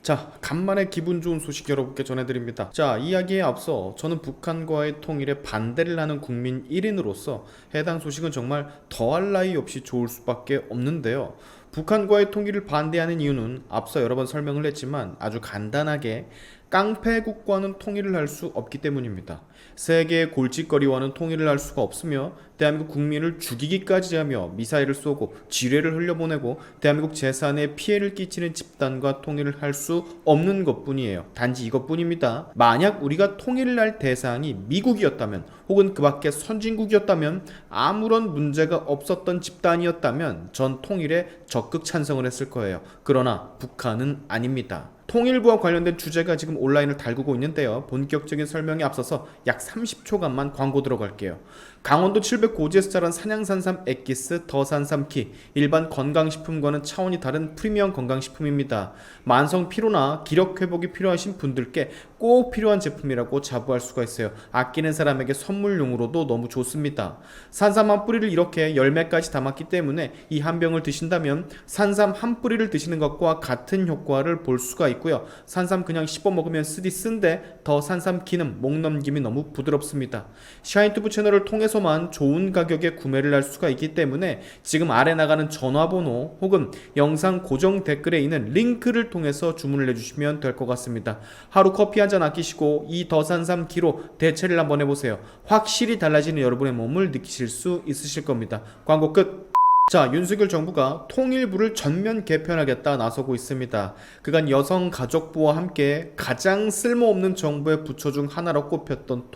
자, 간만에 기분 좋은 소식 여러분께 전해드립니다. 자, 이야기에 앞서 저는 북한과의 통일에 반대를 하는 국민 1인으로서 해당 소식은 정말 더할 나위 없이 좋을 수밖에 없는데요. 북한과의 통일을 반대하는 이유는 앞서 여러 번 설명을 했지만 아주 간단하게 깡패국과는 통일을 할 수 없기 때문입니다. 세계의 골칫거리와는 통일을 할 수가 없으며 대한민국 국민을 죽이기까지 하며 미사일을 쏘고 지뢰를 흘려보내고 대한민국 재산에 피해를 끼치는 집단과 통일을 할 수 없는 것뿐이에요. 단지 이것뿐입니다. 만약 우리가 통일을 할 대상이 미국이었다면 혹은 그 밖에 선진국이었다면 아무런 문제가 없었던 집단이었다면 전 통일에 적극 찬성을 했을 거예요. 그러나 북한은 아닙니다. 통일부와 관련된 주제가 지금 온라인을 달구고 있는데요. 본격적인 설명에 앞서서 약 30초간만 광고 들어갈게요. 강원도 700고지에서 자란 산양산삼 엑기스 더산삼키, 일반 건강식품과는 차원이 다른 프리미엄 건강식품입니다. 만성 피로나 기력 회복이 필요하신 분들께 꼭 필요한 제품이라고 자부할 수가 있어요. 아끼는 사람에게 선물용으로도 너무 좋습니다. 산삼 한 뿌리를 이렇게 열매까지 담았기 때문에 이 한 병을 드신다면 산삼 한 뿌리를 드시는 것과 같은 효과를 볼 수가 있고요. 산삼 그냥 씹어 먹으면 쓰디 쓴데 더 산삼키는 목 넘김이 너무 부드럽습니다. 샤인투브 채널을 통해서만 좋은 가격에 구매를 할 수가 있기 때문에 지금 아래 나가는 전화번호 혹은 영상 고정 댓글에 있는 링크를 통해서 주문을 해주시면 될 것 같습니다. 하루 커피 한 잔 아끼시고 이 더산삼키로 대체를 한번 해보세요. 확실히 달라지는 여러분의 몸을 느끼실 수 있으실 겁니다. 광고 끝. 자, 윤석열 정부가 통일부를 전면 개편하겠다 나서고 있습니다. 그간 여성가족부와 함께 가장 쓸모없는 정부의 부처 중 하나로 꼽혔던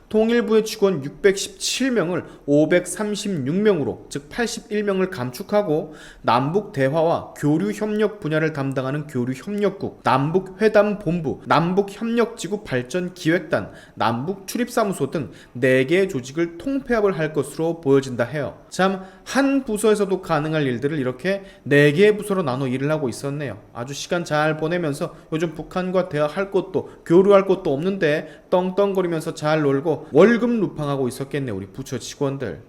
통일부의 직원 617명을 536명으로 즉 81명을 감축하고 남북 대화와 교류 협력 분야를 담당하는 교류협력국, 남북회담본부, 남북협력지구 발전기획단, 남북출입사무소 등 4개의 조직을 통폐합을 할 것으로 보여진다 해요. 참, 한 부서에서도 가능할 일들을 이렇게 4개의 부서로 나눠 일을 하고 있었네요. 아주 시간 잘 보내면서 요즘 북한과 대화할 것도 교류할 것도 없는데 떵떵거리면서 잘 놀고 월급 루팡하고 있었겠네요. 우리 부처 직원들.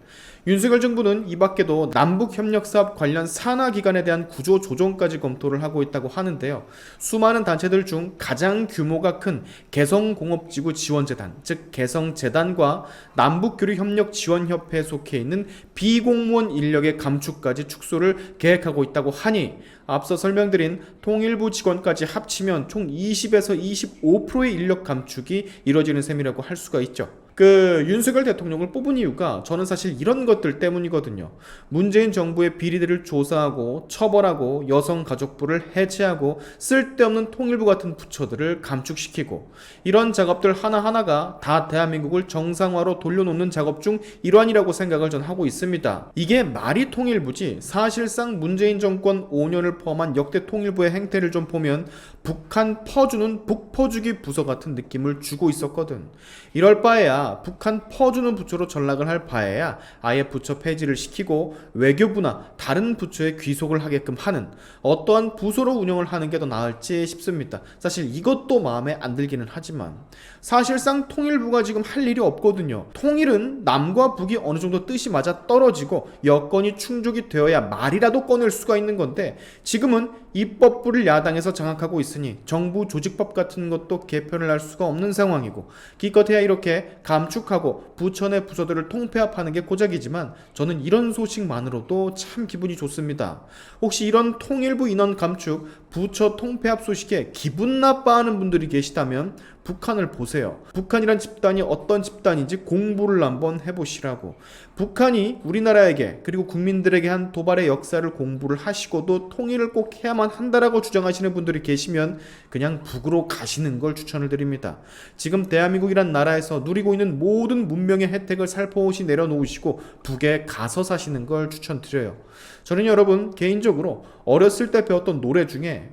윤석열 정부는 이 밖에도 남북협력사업 관련 산하기관에 대한 구조 조정까지 검토를 하고 있다고 하는데요. 수많은 단체들 중 가장 규모가 큰 개성공업지구 지원재단, 즉 개성재단과 남북교류협력지원협회에 속해 있는 비공무원 인력의 감축까지 축소를 계획하고 있다고 하니 앞서 설명드린 통일부 직원까지 합치면 총 20에서 25%의 인력 감축이 이뤄지는 셈이라고 할 수가 있죠. 윤석열 대통령을 뽑은 이유가 저는 사실 이런 것들 때문이거든요. 문재인 정부의 비리들을 조사하고 처벌하고 여성가족부를 해체하고 쓸데없는 통일부 같은 부처들을 감축시키고 이런 작업들 하나하나가 다 대한민국을 정상화로 돌려놓는 작업 중 일환이라고 생각을 전 하고 있습니다. 이게 말이 통일부지 사실상 문재인 정권 5년을 포함한 역대 통일부의 행태를 좀 보면 북한 퍼주는 북퍼주기 부서 같은 느낌을 주고 있었거든. 이럴 바에야 북한 퍼주는 부처로 전락을 할 바에야 아예 부처 폐지를 시키고 외교부나 다른 부처에 귀속을 하게끔 하는 어떠한 부서로 운영을 하는 게 더 나을지 싶습니다. 사실 이것도 마음에 안 들기는 하지만 사실상 통일부가 지금 할 일이 없거든요. 통일은 남과 북이 어느 정도 뜻이 맞아 떨어지고 여건이 충족이 되어야 말이라도 꺼낼 수가 있는 건데 지금은 입법부를 야당에서 장악하고 있으니 정부 조직법 같은 것도 개편을 할 수가 없는 상황이고 기껏해야 이렇게 감축하고 부처 내 부서들을 통폐합하는 게 고작이지만 저는 이런 소식만으로도 참 기분이 좋습니다. 혹시 이런 통일부 인원 감축, 부처 통폐합 소식에 기분 나빠하는 분들이 계시다면 북한을 보세요. 북한이란 집단이 어떤 집단인지 공부를 한번 해보시라고. 북한이 우리나라에게 그리고 국민들에게 한 도발의 역사를 공부를 하시고도 통일을 꼭 해야만 한다라고 주장하시는 분들이 계시면 그냥 북으로 가시는 걸 추천을 드립니다. 지금 대한민국이란 나라에서 누리고 있는 모든 문명의 혜택을 살포시 내려놓으시고 북에 가서 사시는 걸 추천드려요. 저는 여러분 개인적으로 어렸을 때 배웠던 노래 중에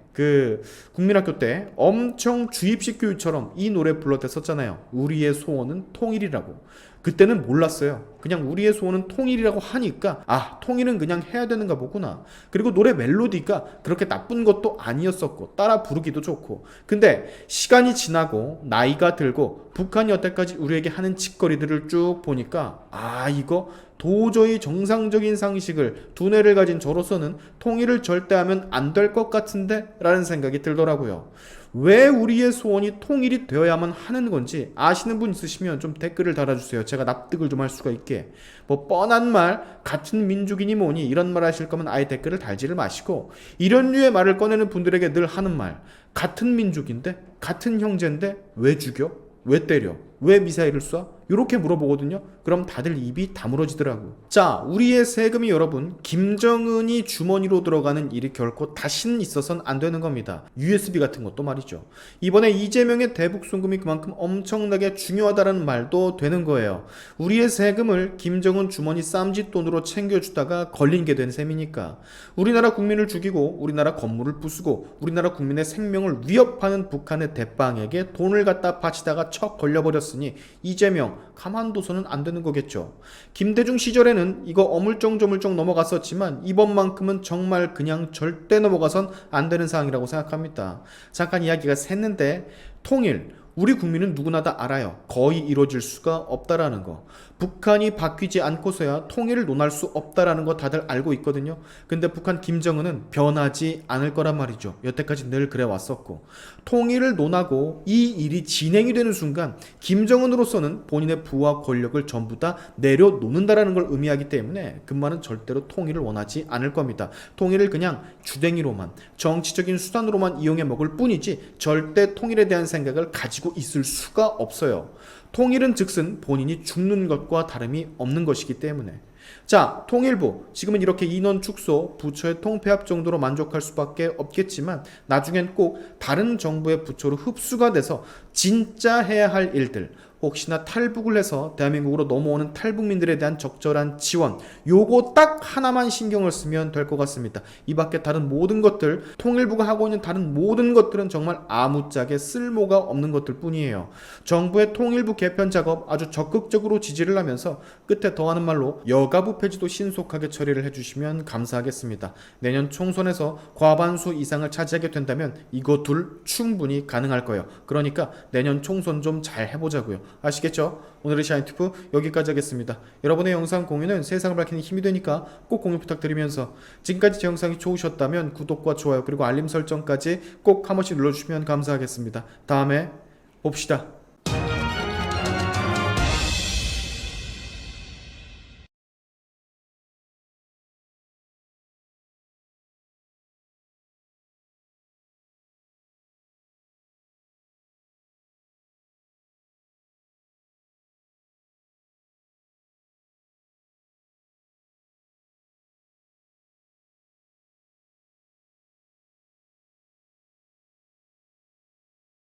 국민학교 때 엄청 주입식 교육처럼 이 노래 불러댔었잖아요. 우리의 소원은 통일이라고. 그때는 몰랐어요. 그냥 우리의 소원은 통일이라고 하니까 통일은 그냥 해야 되는가 보구나. 그리고 노래 멜로디가 그렇게 나쁜 것도 아니었었고 따라 부르기도 좋고. 근데 시간이 지나고 나이가 들고 북한이 여태까지 우리에게 하는 짓거리들을 쭉 보니까 이거 도저히 정상적인 상식을 두뇌를 가진 저로서는 통일을 절대 하면 안 될 것 같은데 라는 생각이 들더라고요. 왜 우리의 소원이 통일이 되어야만 하는 건지 아시는 분 있으시면 좀 댓글을 달아주세요. 제가 납득을 좀 할 수가 있게. 뭐 뻔한 말, 같은 민족이니 뭐니 이런 말 하실 거면 아예 댓글을 달지를 마시고, 이런 류의 말을 꺼내는 분들에게 늘 하는 말, 같은 민족인데 같은 형제인데 왜 죽여? 왜 때려? 왜 미사일을 쏴? 이렇게 물어보거든요. 그럼 다들 입이 다물어지더라고. 자, 우리의 세금이 여러분 김정은이 주머니로 들어가는 일이 결코 다시는 있어서는 안 되는 겁니다. USB 같은 것도 말이죠. 이번에 이재명의 대북 송금이 그만큼 엄청나게 중요하다는 말도 되는 거예요. 우리의 세금을 김정은 주머니 쌈짓돈으로 챙겨주다가 걸린 게 된 셈이니까. 우리나라 국민을 죽이고 우리나라 건물을 부수고 우리나라 국민의 생명을 위협하는 북한의 대빵에게 돈을 갖다 바치다가 척 걸려버렸으니 이재명 가만둬서는 안 되는 거겠죠. 김대중 시절에는 이거 어물쩡저물쩡 넘어갔었지만 이번만큼은 정말 그냥 절대 넘어가선 안 되는 사항이라고 생각합니다. 잠깐 이야기가 샜는데, 통일, 우리 국민은 누구나 다 알아요. 거의 이루어질 수가 없다라는 거. 북한이 바뀌지 않고서야 통일을 논할 수 없다라는 거 다들 알고 있거든요. 근데 북한 김정은은 변하지 않을 거란 말이죠. 여태까지 늘 그래 왔었고, 통일을 논하고 이 일이 진행이 되는 순간 김정은으로서는 본인의 부와 권력을 전부 다 내려놓는다라는 걸 의미하기 때문에 금마는 절대로 통일을 원하지 않을 겁니다. 통일을 그냥 주댕이로만, 정치적인 수단으로만 이용해 먹을 뿐이지 절대 통일에 대한 생각을 가지고 있을 수가 없어요. 통일은 즉슨 본인이 죽는 것과 다름이 없는 것이기 때문에. 자, 통일부 지금은 이렇게 인원 축소, 부처의 통폐합 정도로 만족할 수밖에 없겠지만 나중엔 꼭 다른 정부의 부처로 흡수가 돼서 진짜 해야 할 일들, 혹시나 탈북을 해서 대한민국으로 넘어오는 탈북민들에 대한 적절한 지원, 요거 딱 하나만 신경을 쓰면 될 것 같습니다. 이 밖에 다른 모든 것들, 통일부가 하고 있는 다른 모든 것들은 정말 아무짝에 쓸모가 없는 것들 뿐이에요. 정부의 통일부 개편 작업 아주 적극적으로 지지를 하면서 끝에 더하는 말로 여가부 폐지도 신속하게 처리를 해주시면 감사하겠습니다. 내년 총선에서 과반수 이상을 차지하게 된다면 이거 둘 충분히 가능할 거예요. 그러니까 내년 총선 좀 잘 해보자고요. 아시겠죠? 오늘의 샤인투프 여기까지 하겠습니다. 여러분의 영상 공유는 세상을 밝히는 힘이 되니까 꼭 공유 부탁드리면서, 지금까지 제 영상이 좋으셨다면 구독과 좋아요 그리고 알림 설정까지 꼭 한 번씩 눌러주시면 감사하겠습니다. 다음에 봅시다.